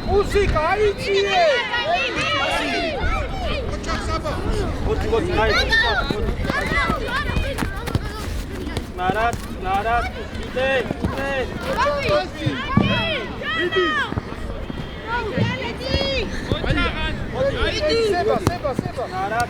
მუსიკა აიციე ნარად იდე სება ნარად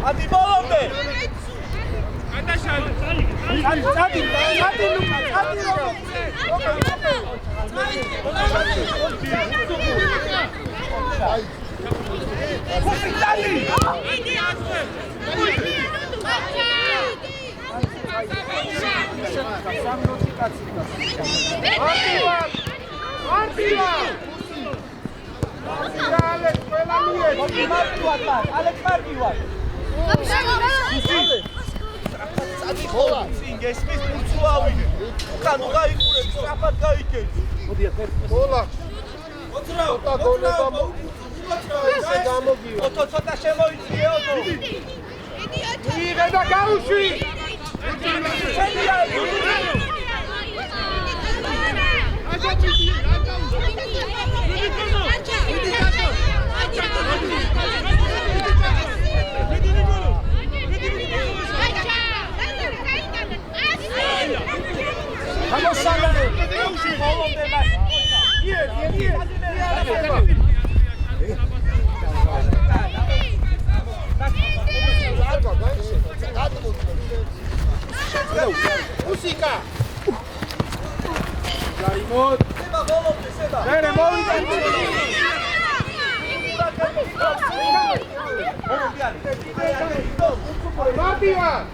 Adi bolonde. Gesmis puțuaui. Ca nu gai pure, scapat gai che. Ola. Otra gole babo. Oto cota შემოიწიე ოტო. იღე და გაუშვი. Vamos salare. Bolonde mas. Música. Gaimot. Seba bolonde, seba. Bere movida. Martiva.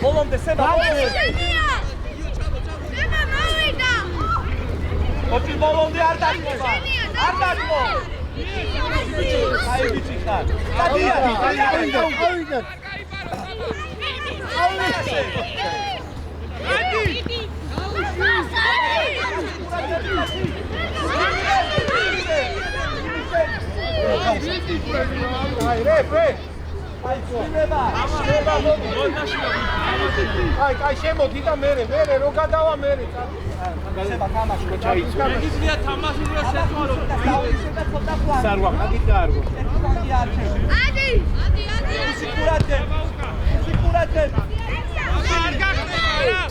Bolonde seba bolonde. Oti bolonde ar dačmoba. Ar dačmo. Ai bičikar. Kadia. Avide. Ai re. Ai შემოდი და მე რო გადავა მე. გასება თამაში რო ჩაიწვა. იზია თამაში რო შეწვალო. სარვა გაგიტარგო. ადი. სიკურატე. არ გახდება რა.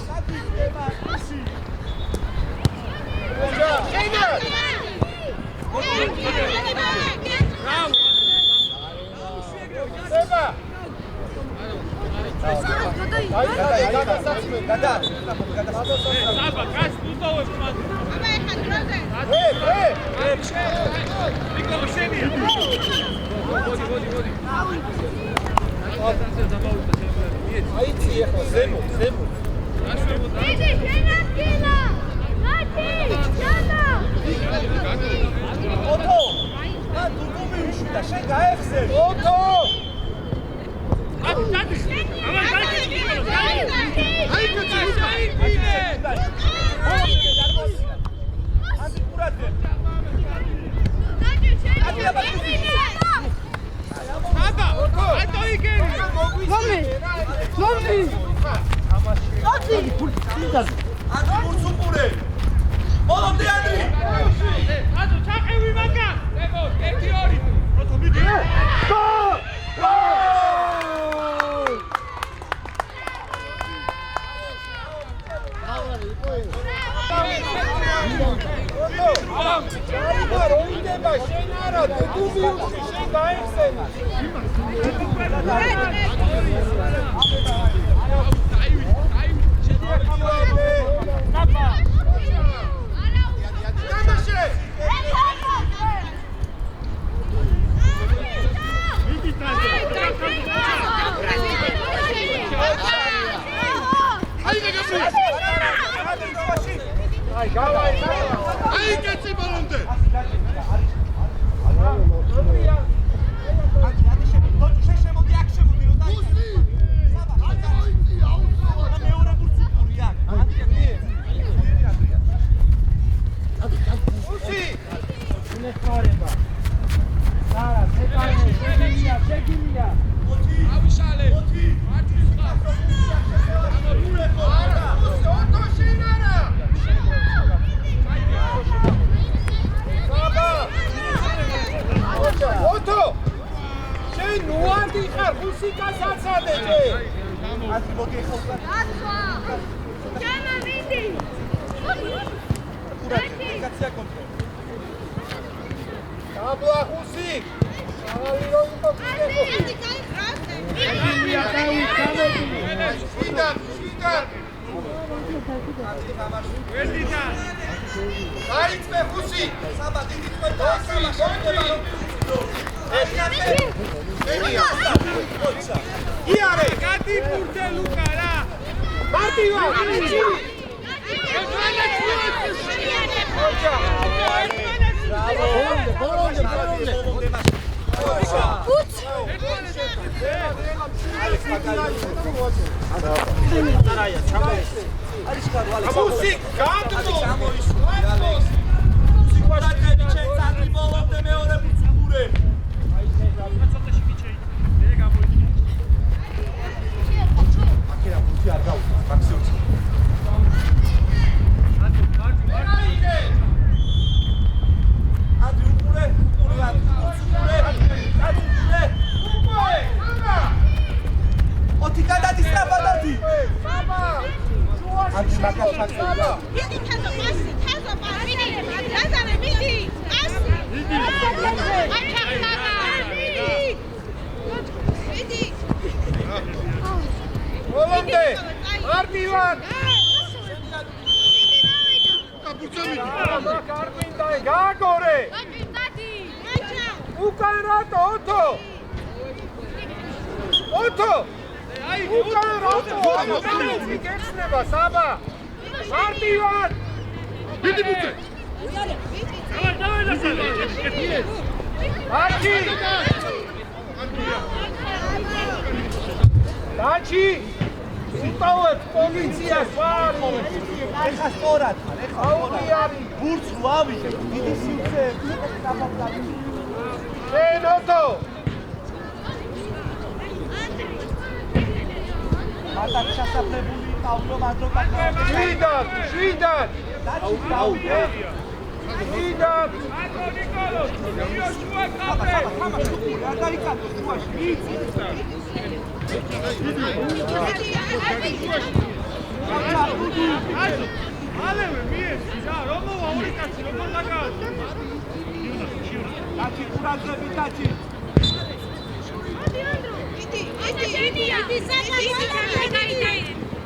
Seba!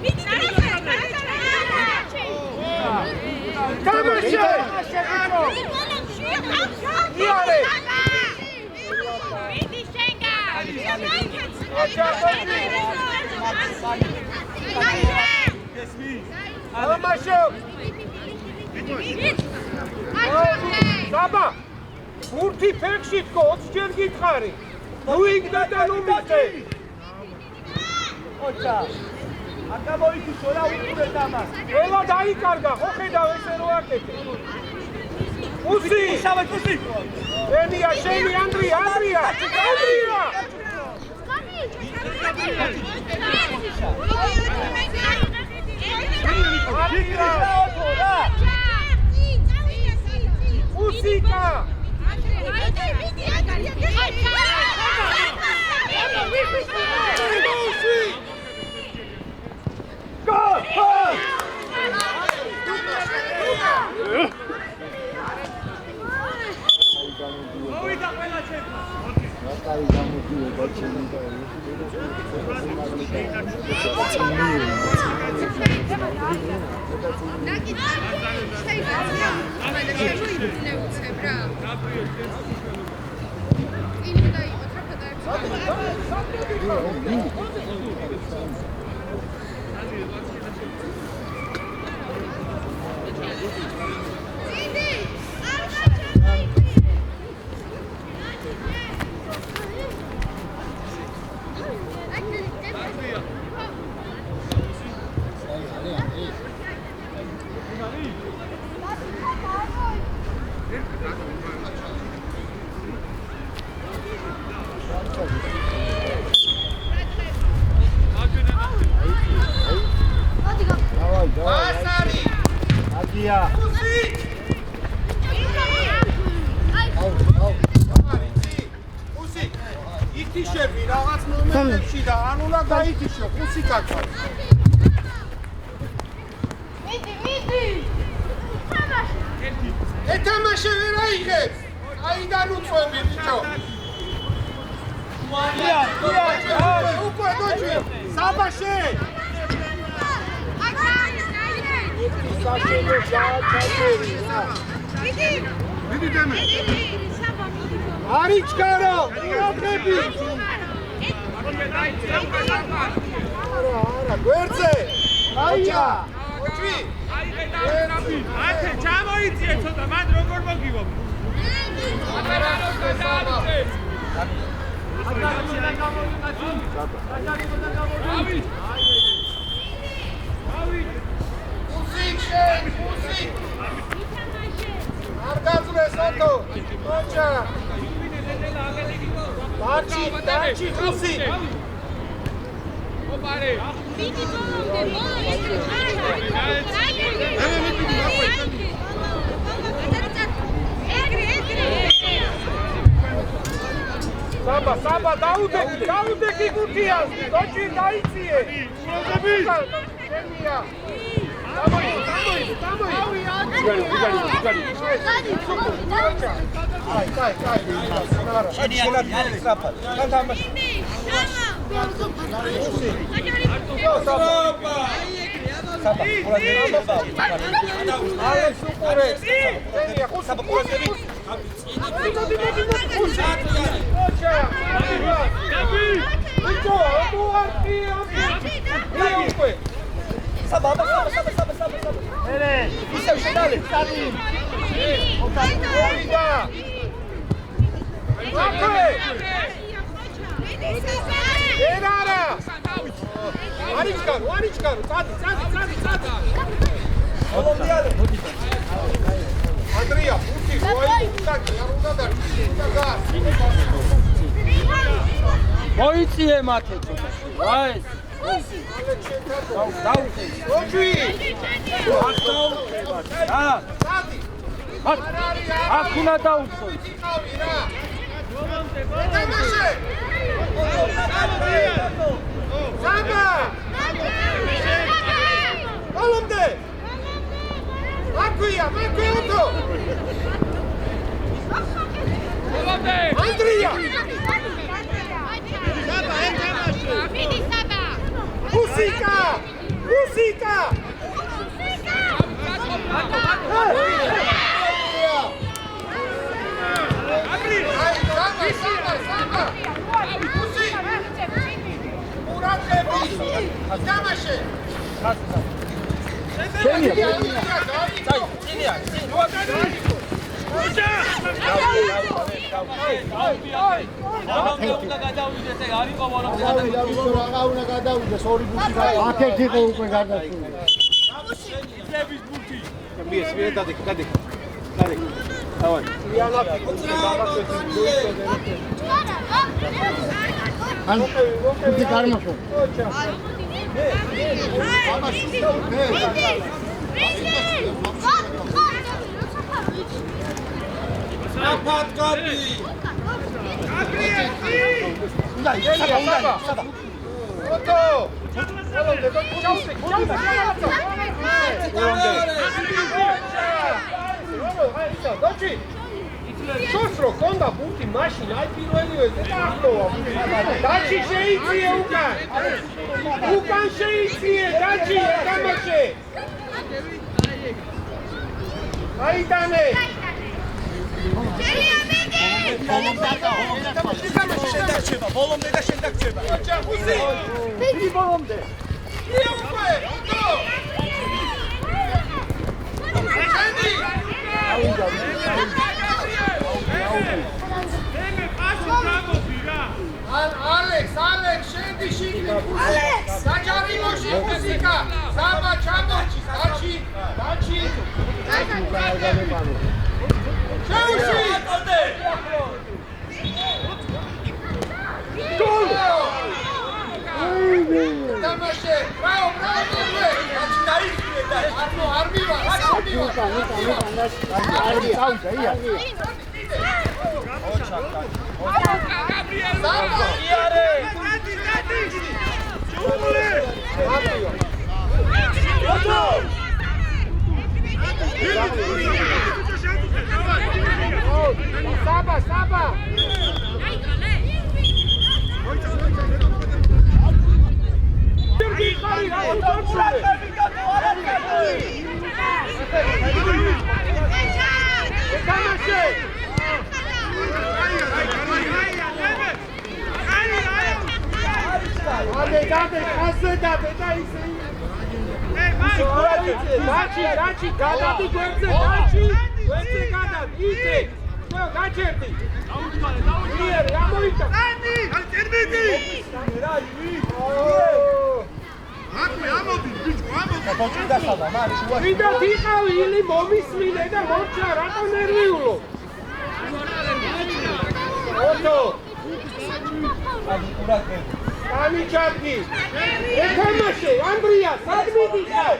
Idi, Tamaşe! Iare! Tamaşe! Saba! Urti pekshit ko, 20 ჯერ გითხარი. ნუ იქდა და ნუ მიწე. ოჩა. აკა მოიქიშო რა უყურეთ ამას. ყველა დაიკარგა, ხო ხედავ ესე რო აკეთე. უსი! შავე უსი! ენია, შენი ანდრია, ანდრია! ანდრია! უსიკა! ითიშები რაღაც მომენტებში და ან უნდა გაითიშო უსიკაკა. მიდი. ეთამაშე ვერ აიღებს. აიდან უწვევი ბიჭო. უკვე გოჩი. საბაშე. მიდი დემე. არიჩკარო, იოთები. არა, გვერდზე. აია. ოჩი. ათე ჩამოიწიე ცოტა, მან როგორ მოგივო. არგაზრესათო ოჩა დაჩი ხუსი ოპარე მიდი ბოლომდე საბა დაუდექი გუთიას გოჩი დაიციე პროზები შენია დამოი Sabah. Ele, isso é o chinelo, sabe? Erara! Arichkaro, sadi. Andrea, puti, voi, taki, arunda da. მოიწიე მათე ცოტა. აი ეს. დაუხე. ოჩი. სადი. აქ უნდა დაუხო. დემაშე. საბა. ბოლომდე. აკვია უთო. ბოლომდე. ანდრია. Sabá, Música! მუსიკა Sostro, conda punti mașini, ai pirueliu, de acolo. Daci șeiție, Ucan. Ucan șeiție, daci, camașe. Hai, Dane. Bolomde da şendak çeba. Peki bolomde. Niye bu be? Alex, șendi și Alex! Sajarimo și muzica! Sama, ceamoci! Daci! Ceuși! Gol! Damașe! Bravo, mămâne! Armiva! Saba! Daci, gadati გვერდზე, daci, გვერდზე გადადი, იცი. ხო, გაჩერდი. მიერი, ამოიტა. ანი, ტერმინი. რა ი? აკვე ამოდი, ბიჭო, ამოდი. ბოჭი დასალა, მარი, შუა. ვიდათ იყავი, ილი მომისმინე და მოჭა, რატო ნერვიულო? ოტო. აი, ყურაკე. ამი ჩარგი. ეთამაშე, ანდრია, სად მიდიხარ?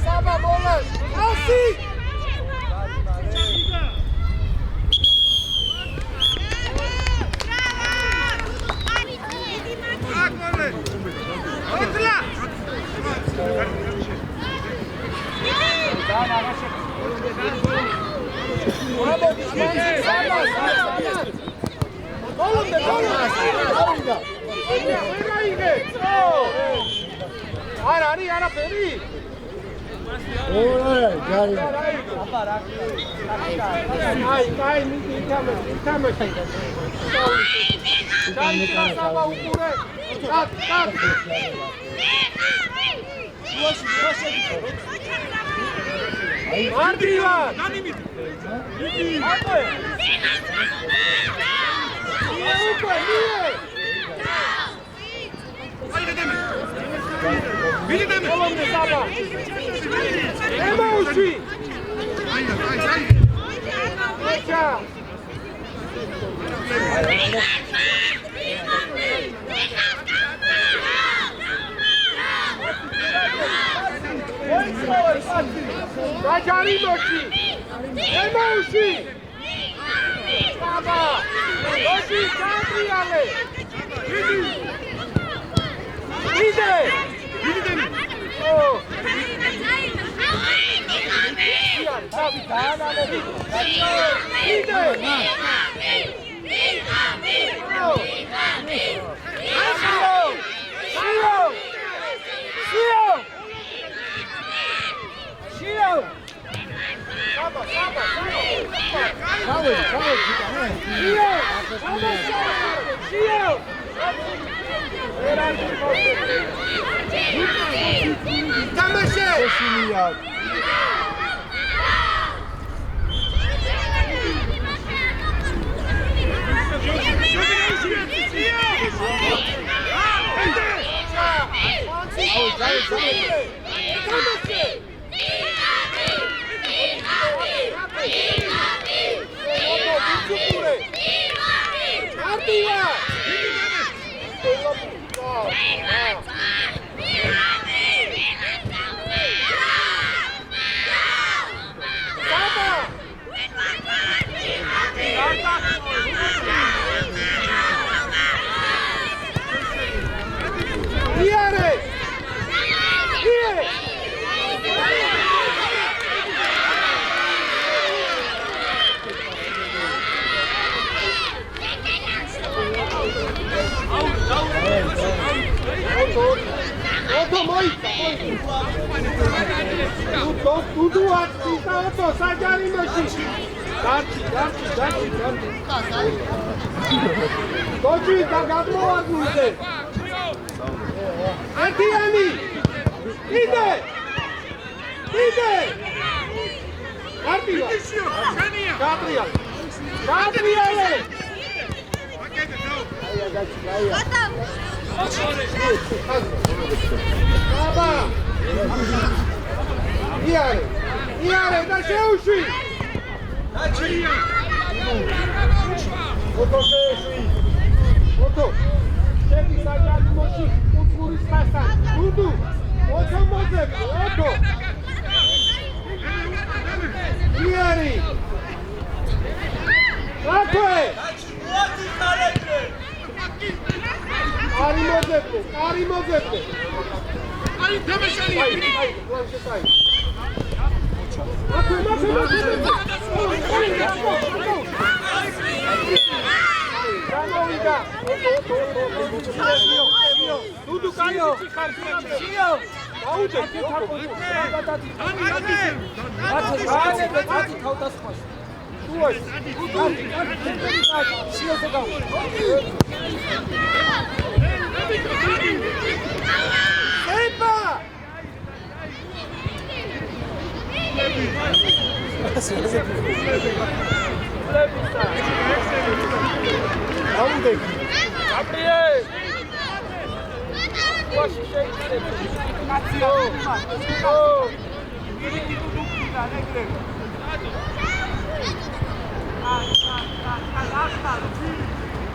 Saba, bolas! Assim!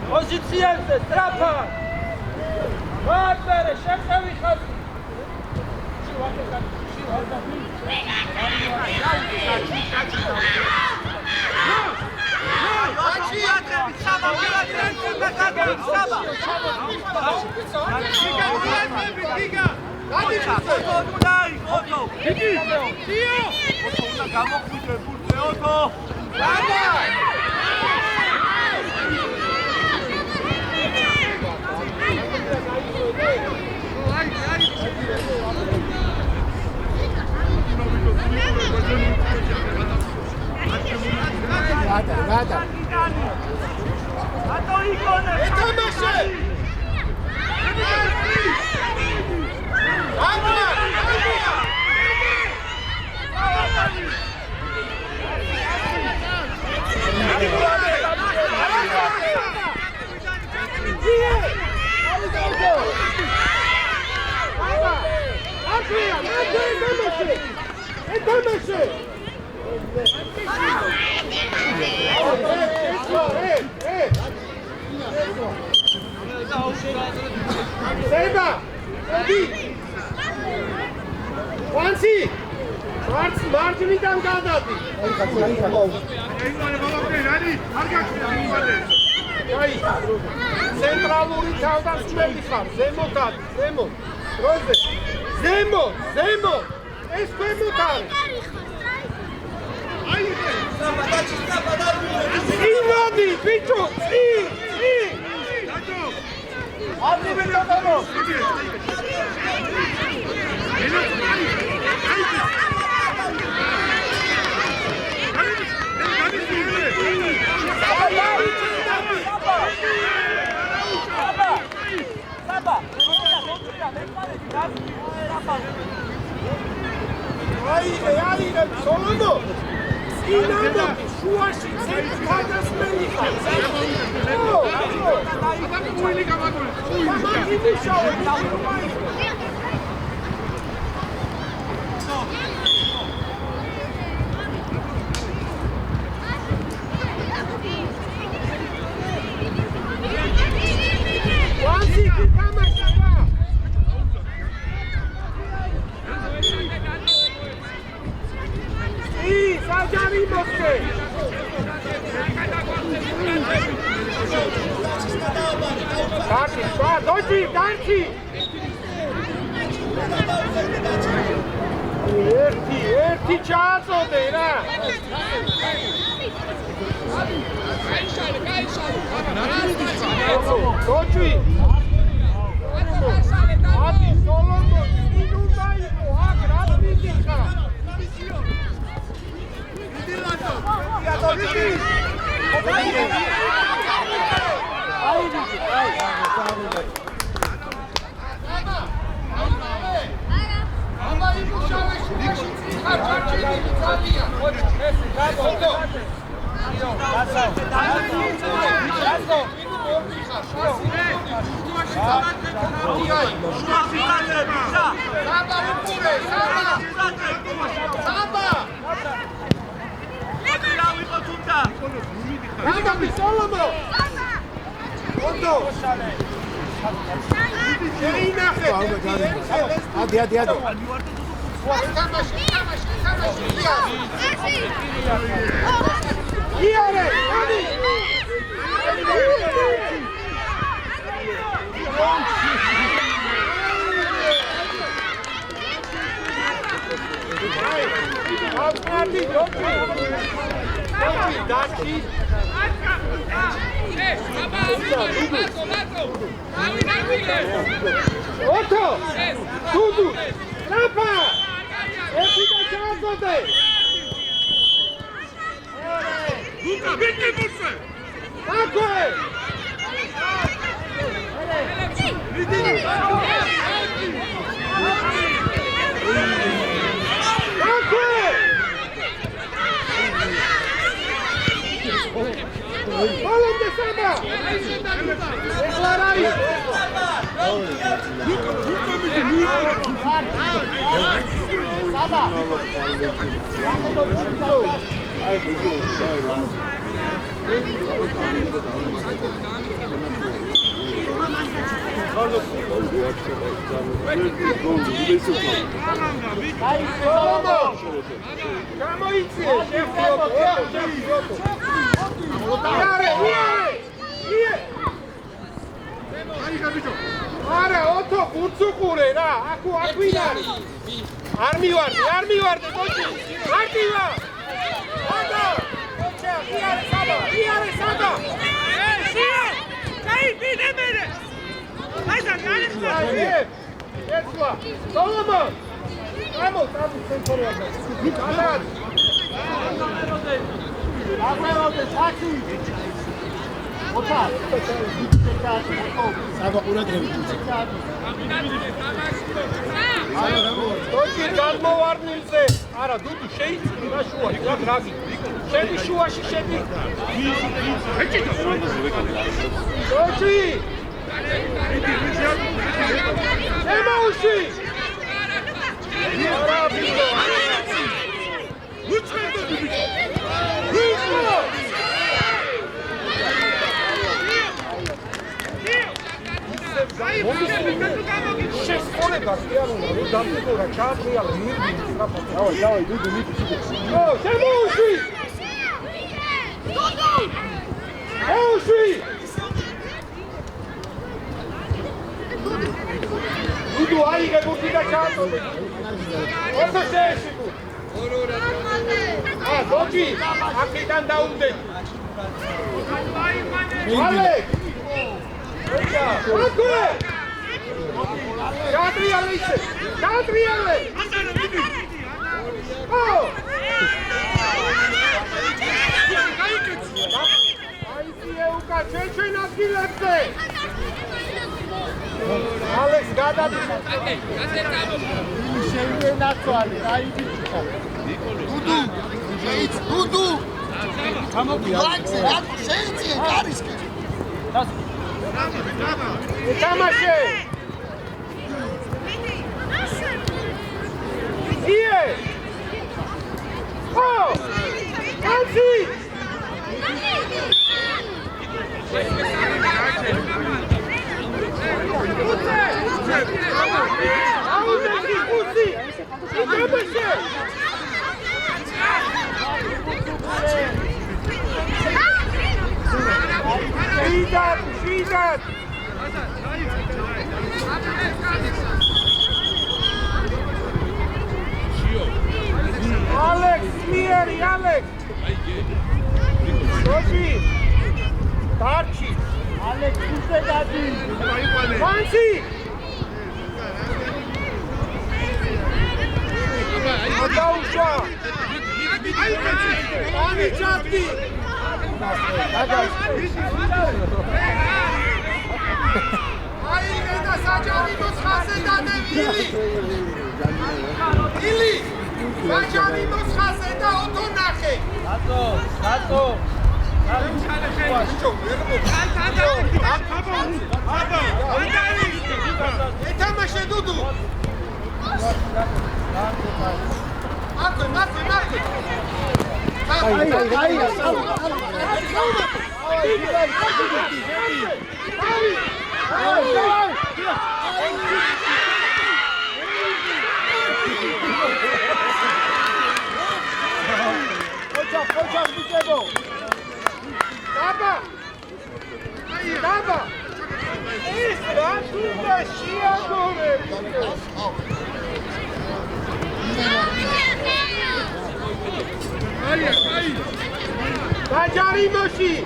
Pozycjente, strapa! Ładne, szefkowi chodzi! Gata. მარჯვნიდან გადადი. აი, ცენტრალური თავდამსხმელი ხარ, ზემოთ არის, ზემოთ. როზე? ზემოთ. ეს ქვემოთ არის. აი, იმადი, ბიჭო, დადო. აბი ბიჭო. Ai, Solomon! Inano, შუაში თავდასხმელი ხარ. ერთი ჩააწოდე რა. გოჩი. აბი სოლომონ, ის უნდა იყო, აქ რა მიდიხარ? Otto! Tudo! Trampa! Fica chato, Luca, vem aqui você! Agora! Vamos de samba! Declara aí! Samba! Vamos! Calma aí, არა, ოთო გუცუყურე რა, აქ ვინარი? არ მივარდი, კოჩი. მარტივა. ოდა. კოჩა, იარე საბა. შია. გაიფიდე მერე. აიცა, განიხდა. ერთვა. სოლომონ. ამო, ცენტრია. გადად. აღეროდე, საჩი. ოთა. საბა ყურადღებით. კოჩი გამოვარნილზე. არა, დუდუ შეიწი რა შუა, რაგი. შედი შუაში შედი. კოჩი! ემაუში! არა, ბიჭო. უცხერდო ბიჭო. შესწორება კი არ უნდა, რომ დამტკურა ჩაატრიალა მირბინი კაფა. დავაი, დუდუ მიდი. ო, შემოუში! ეუში! დუდუ აიღე ბურთი და ჩააწოდე. όσο შეეში თუ. დოჯი, აქედან დაუნდე. ალეკ! აკუე! გატრიალე ისე! გატრიალე! ო! აიციე უკა ჩვენ ადგილებზე! ალექს გადადი! შევიდე ნაცვალი, აიციე! დუდუ! დუდუ! გამოგია! რატო შეიციე კარისკე? Tamaşe! İyi! Oh! Kansi! Avuzdaki kusi! Tamaşe! Şiidat! Alex, Mieri, Alex! Doji! Tarchi! Alex, uite dadi! Fancy! Adaușa! Ani Chatti! Aile da Sajanimos xase dadevili. Ili. Sajanimos xase da oto naxe. Rato. Etamaşe Dudu. Nakı. Ay. Hocam bir bu. Daba. İsra tunda şia gore. Ay. Bacari moshi.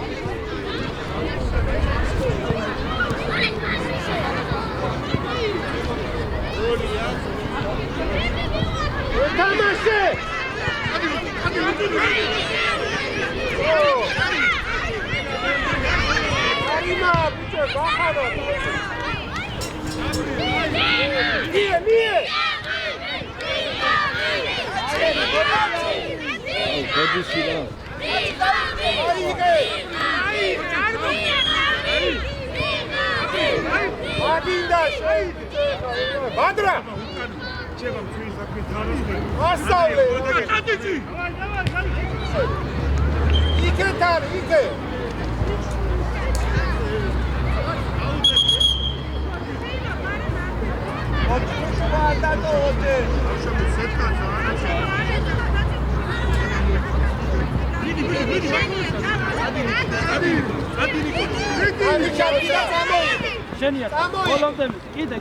Tamaşe. Ayma, bize bakana. Niye? Hadi silah. Badra! Asavle! İke tar, İke! შენია ბოლომდე კიდე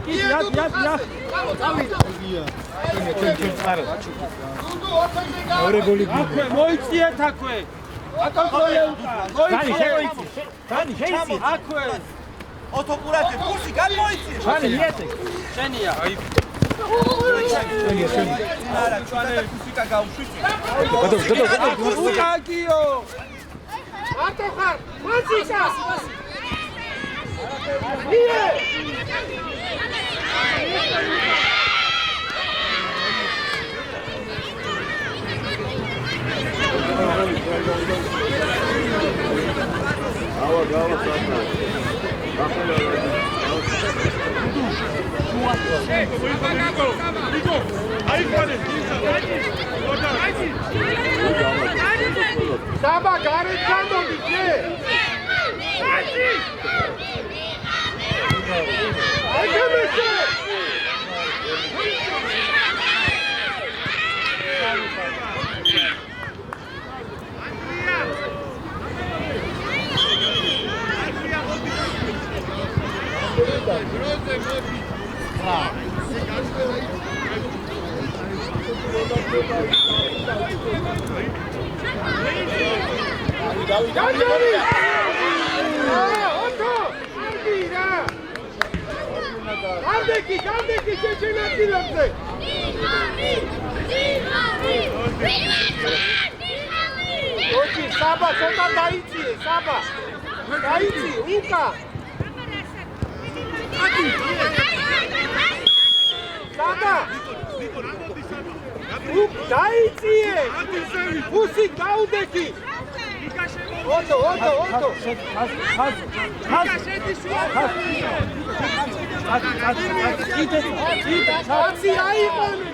აქვე მოიწიეთ აქვე აქვე ოტოპურატე ფუსი გამოიწიე შენია არა ჩვენე ფუსიკა გავშვით უკაკიო არტო ხარ მაციკა Saba, garant გამოდი ჯე. აგემეშე. Galdeki, çeçenatçılardı. Oči, Saba, sondan daici, Saba. Daici, Uka. Saba. Daici je. Pusik, Galdeki. Oto. Oci, ajmane,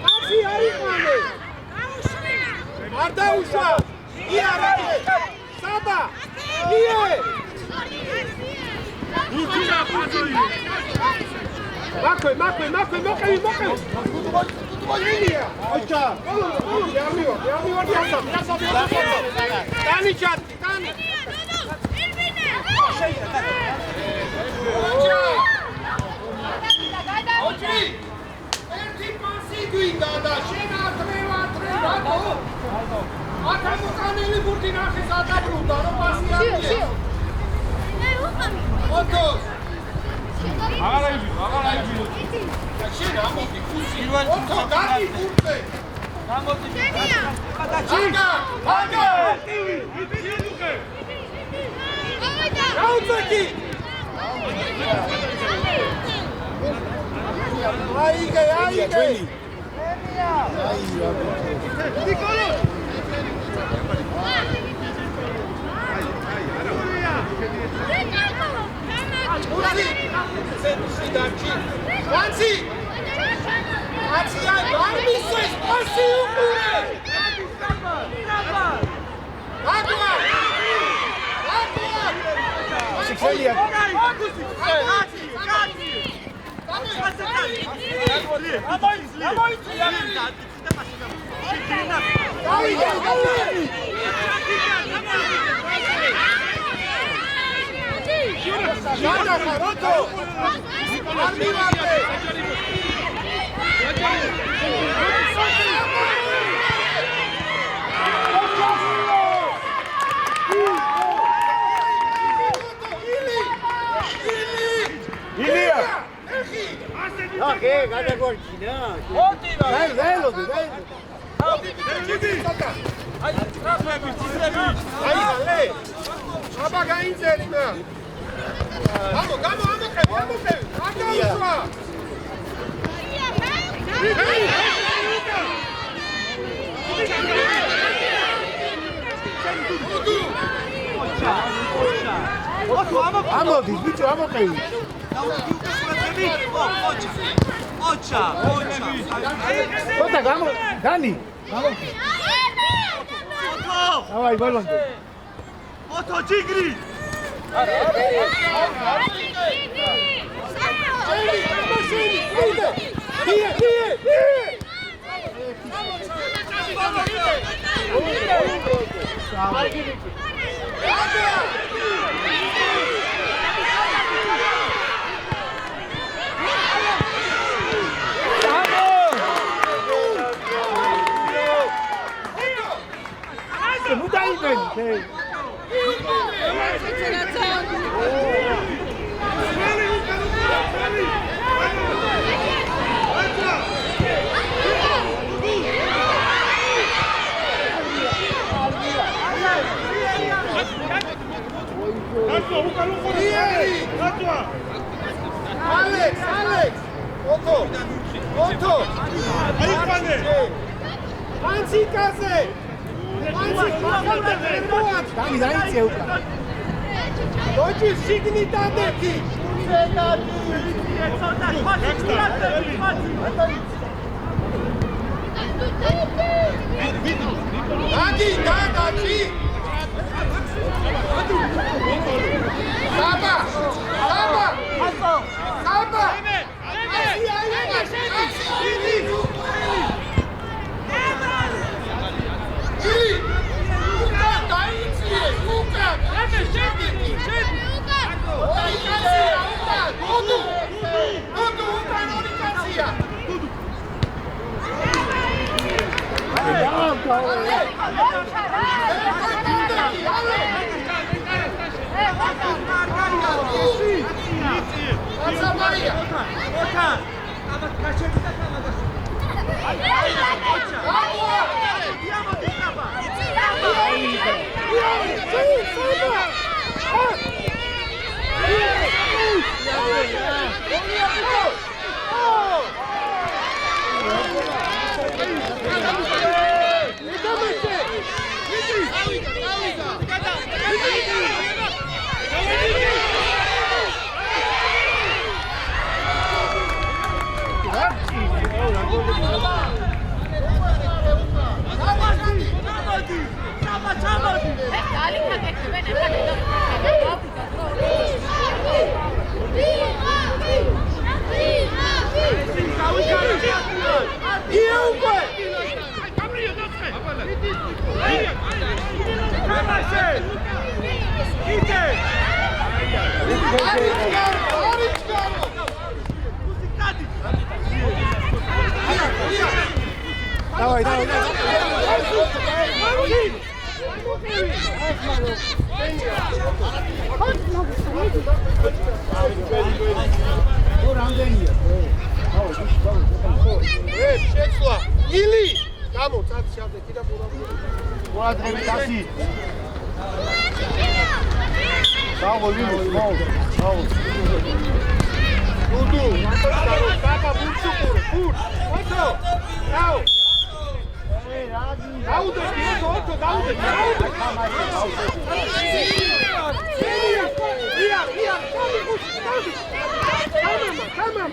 oci, ajmane. Ardausha, Iarake, Saba, Ie. Makoj. Linija. Oča. Javljivo, ja sam. Stani čatki, stani. Oči. Erti pasi guigada, šena treba. A tamo kaneli burtinaše sada bruda, no pasi javlje. Otos. Agora aí. Tá chegando, amor, que possível. Oto, dá-me curte. Vamos, Haga. Vamos aqui. Aí, gay. Franci! Ai, dorme isso, espaço pure! Água! Olha! Joga, garoto! Arrivate! Ilia! Ok, guarda Gortina. Velho. Aí, Ale! Abaga inzeli meu! Vamos, vamos, Dani. Vamos. Давай, балон. Oto Tigri. Alex! Otto! Anțicase! Dai, Doci, signitate aquí! Dagi! Saba! Давай. შეცვლა. ილი. გამოწაც შავდე კიდე ყურადღებით ასი. Bravo, bravo. Dudu, Kaka, Pur. Otto, bravo. Daude, Otto. Via, calma.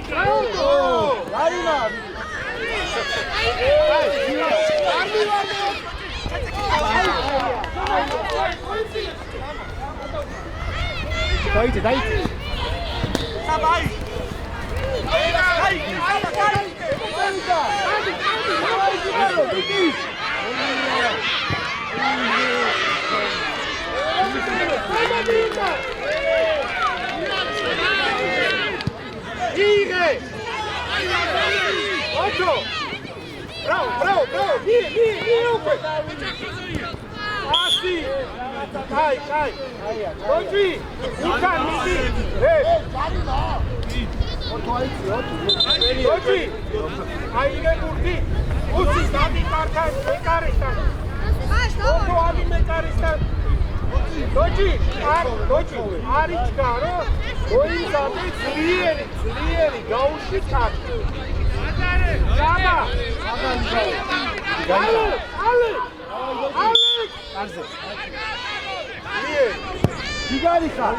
Bravo. Arriva. Dai. Vai. Otto. Bravo. Vieni. Assim. Cai. Doji. Ucan, Miki. Doji. Aile Burdi. Uci, Dadi Markan, Mekaristan. Otto Ali Mekaristan. Doji. Arichkaro. Oizade Zlieri. Gaushi Tak. Jaba. Ale. Gigarika.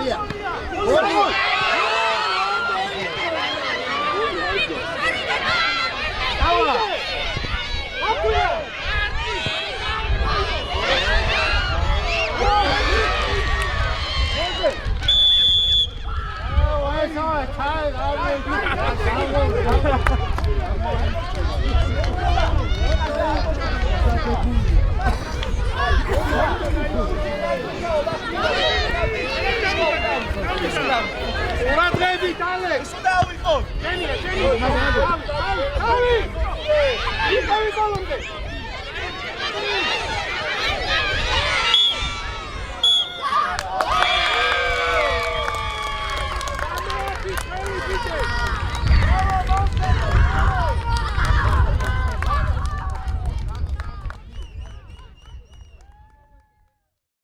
დავით ალექ Სულ დავიყოთ. შენია შენია თავი იყავი ბოლომდე